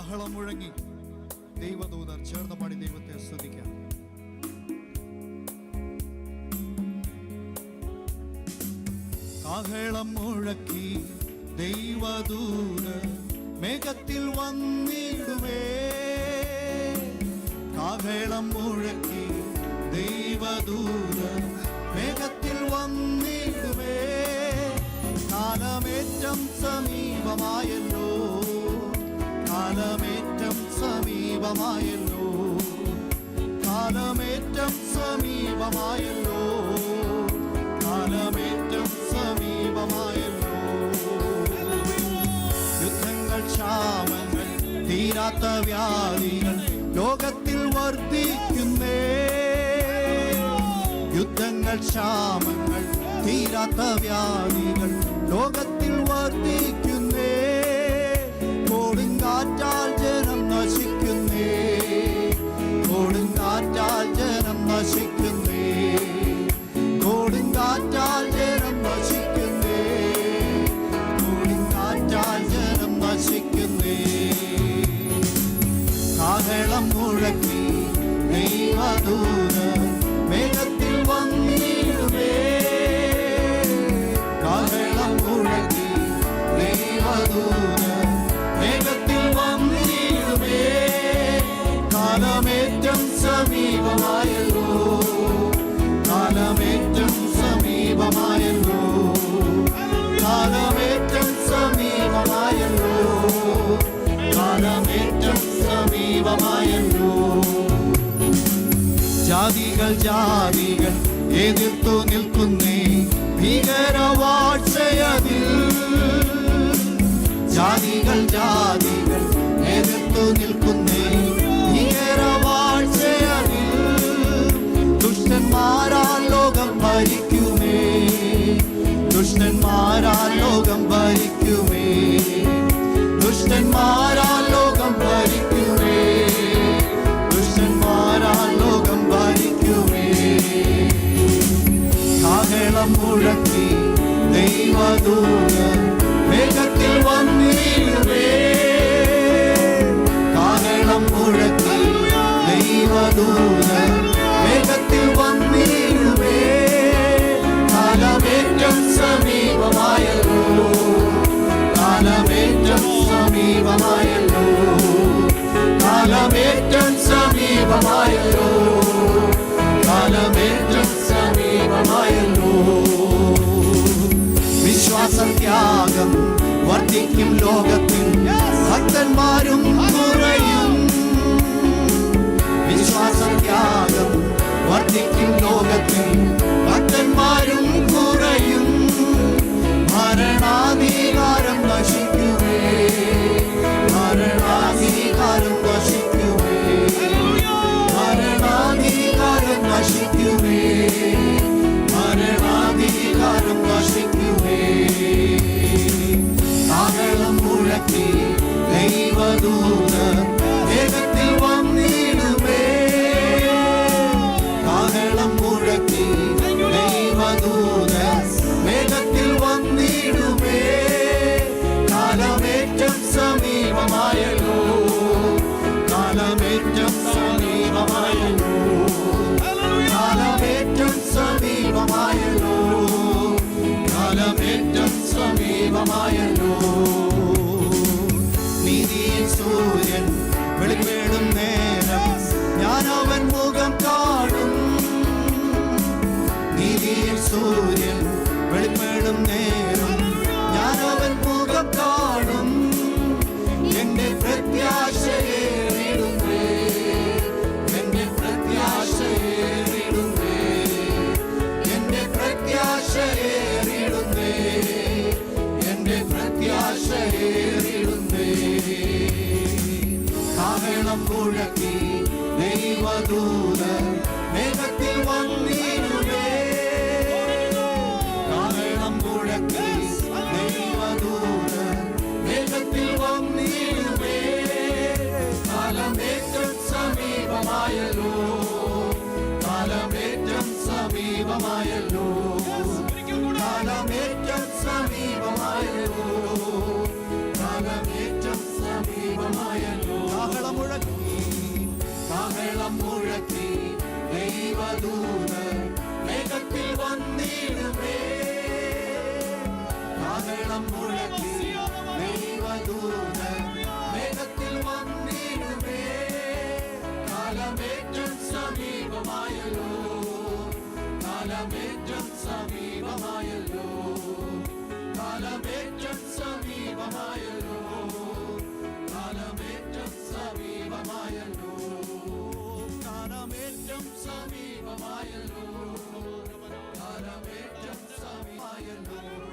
കാഹളം മുഴങ്ങി ദൈവദൂതർ ചേർന്ന് പാടി ദൈവത്തെ സ്തുതിക്കാം. കാഹളം മുഴക്കി ദൈവദൂതർ മേഘത്തിൽ വന്നിടുമേ. കാഹളം മുഴക്കി ദൈവദൂതർ മേഘത്തിൽ വന്നിടുമേ. കാലമേറ്റം സമീപമായല്ലോ, കാലമേറ്റം സമീപമായല്ലോ, കാലമേറ്റം സമീപമായല്ലോ, കാലമേറ്റം സമീപമായല്ലോ. യുദ്ധങ്ങൾ, ക്ഷാമങ്ങൾ, തീരാത്ത വ്യാധികൾ ലോകത്തിൽ വർദ്ധിക്കുന്നേ. യുദ്ധങ്ങൾ, ക്ഷാമങ്ങൾ, തീരാത്ത വ്യാധികൾ ലോകത്തിൽ വർദ്ധിക്കുന്നേ. കൊടുങ്കാറ്റാൽ ജനം നശിക്കുന്നേ, കൊടുങ്കാറ്റാൽ ജനം നശിക്കുന്നേ, കൊടുങ്കാറ്റാൽ ജനം നശിക്കുന്നേ, കൊടുങ്കാറ്റാൽ ജനം നശിക്കുന്നേ. കാഹളം മുഴക്കി ദൈവദൂതർ മേഘത്തിൽ വന്നിടുമേ. കാഹളം മുഴക്കി ദൈവദൂതർ മേഘത്തിൽ വന്നിടുമേ. കാലമേറ്റം സമീപമായല്ലോ, കാലമേറ്റം സമീപമായല്ലോ, കാലമേറ്റം സമീപമായല്ലോ, കാലമേറ്റം സമീപമായല്ലോ. ജാതികൾ, ജാതികൾ എതിർത്തു നിൽക്കുന്നേ ഭീകരവാഴ്ചയതിൽ. ജാതികൾ, ജാതികൾ എതിർത്തു നിൽക്കുന്നേ ഭീകരവാഴ്ചയതിൽ. ദുഷ്ടന്മാരാൽ ലോകം ഭരിക്കുമേ, ദുഷ്ടന്മാരാൽ ലോകം ഭരിക്കുമേ, ദുഷ്ടന്മാരാൽ ലോകം ഭരിക്കുമേ, ദുഷ്ടന്മാരാൽ ലോകം ഭരിക്കുമേ. കാഹളം മുഴക്കി ദൈവദൂതർ മേഘത്തിൽ വന്നിടുമേ. കാഹളം മുഴക്കി ദൈവദൂതർ മേഘത്തിൽ വന്നിടുമേ. കാലമേറ്റം സമീപമായല്ലോ, കാലമേറ്റം സമീപമായല്ലോ, കാലമേറ്റം സമീപമായല്ലോ, കാലമേറ്റം സമീപമായല്ലോ. വിശ്വാസത്യാഗം വർദ്ധിക്കും ലോകത്തിൽ, ഭക്തന്മാരും കുറയും. വിശ്വാസത്യാഗം വർദ്ധിക്കും ലോകത്തിൽ, ഭക്തന്മാരും കുറയും. മരണാധികാരം നശിക്കുമേ, മരണാധികാരം നശിക്കുമേ, മരണാധികാരം നശിക്കുമേ, മരണാധികാരം നശിക്കുമേ. കാഹളം മുഴക്കി ദൈവദൂതർ മേഘത്തിൽ വന്നിടുമേ. കാഹളം മുഴക്കി ദൈവദൂതർ മേഘത്തിൽ വന്നിടുമേ. കാലമേറ്റം സമീപമായല്ലോ, കാലമേറ്റം സമീപമായല്ലോ, കാലമേറ്റം സമീപമായല്ലോ, കാലമേറ്റം സമീപമായല്ലോ. നീതിയിൽ സൂര്യൻ വെളിപ്പെടും നേരം ഞാൻ അവൻ മുഖം കാണും. നീതിയിൽ സൂര്യൻ വെളിപ്പെടും നേരം ഞാൻ അവൻ മുഖം കാണും. എന്റെ പ്രത്യാശയേറിടുന്നേ, എന്റെ പ്രത്യാശയേറിടുന്നേ, എന്റെ പ്രത്യാശയേറിടുന്നേ, എന്റെ പ്രത്യാശയേറിടുന്നേ. കാഹളം മുഴക്കി ദൈവദൂതർ മേഘത്തിൽ വന്നിടുമേ. കാഹളം മുഴക്കി ദൈവദൂതർ മേഘത്തിൽ വന്നിടുമേ. കാലമേറ്റം സമീപമായല്ലോ, കാലമേറ്റം സമീപമായല്ലോ, കാലമേറ്റം സമീപമായല്ലോ, കാലമേറ്റം സമീപമായല്ലോ. കാഹളം മുഴക്കി ദൈവദൂതൻ വേഗത്തിൽ വന്നിടുമേ. കാലമേറ്റം സമീപമായല്ലോ, കാലമേറ്റം സമീപമായല്ലോ, കാലമേറ്റം സമീപമായല്ലോ, കാലമേറ്റം സമീപമായല്ലോ, കാലമേറ്റം സമീപമായല്ലോ, കാലമേറ്റം സമീപമായല്ലോ.